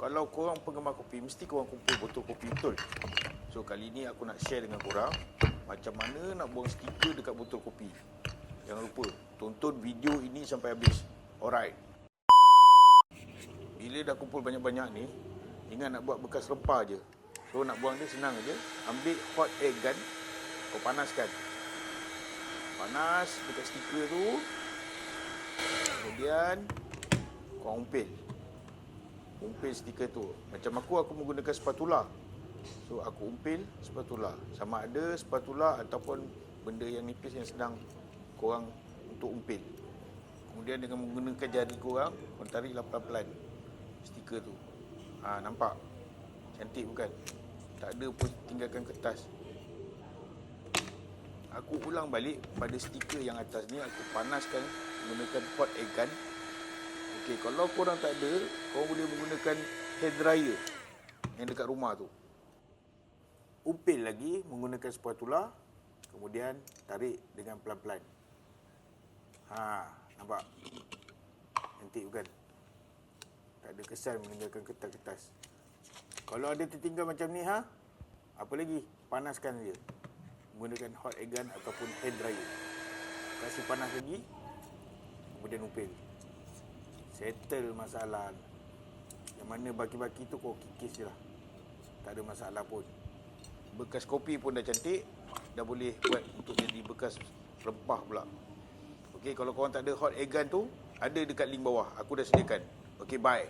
kalau korang penggemar kopi, mesti korang kumpul botol kopi betul. So kali ni aku nak share dengan korang macam mana nak buang stiker dekat botol kopi. Jangan lupa tonton video ini sampai habis. Alright. Bila dah kumpul banyak-banyak ni, ingat nak buat bekas rempah je. So nak buang dia senang je. Ambil hot air gun, kau panaskan. Panas dekat stiker tu. Kemudian kau umpil stiker tu. Macam aku menggunakan spatula. So aku umpil spatula. Sama ada spatula ataupun benda yang nipis yang sedang korang untuk umpil. Kemudian dengan menggunakan jari korang tariklah pelan-pelan stiker tu. Nampak? Cantik bukan? Tak ada pun tinggalkan kertas. Aku ulang balik pada stiker yang atas ni, aku panaskan menggunakan hot air gun. Okey, kalau korang tak ada, korang boleh menggunakan hair dryer yang dekat rumah tu. Umpil lagi menggunakan spatula, kemudian tarik dengan pelan-pelan. Nampak? Cantik bukan? Tak ada kesan meninggalkan kertas-kertas. Kalau ada tertinggal macam ni, apa lagi? Panaskan je. Menggunakan hot air gun ataupun hair dryer. Kasih panas lagi, kemudian umpil. Settle masalah. Yang mana baki-baki tu kau kikis je lah. Tak ada masalah pun. Bekas kopi pun dah cantik. Dah boleh buat untuk jadi bekas rempah pula. Okey, kalau korang tak ada hot air gun tu, ada dekat link bawah. Aku dah sediakan. Okey, bye.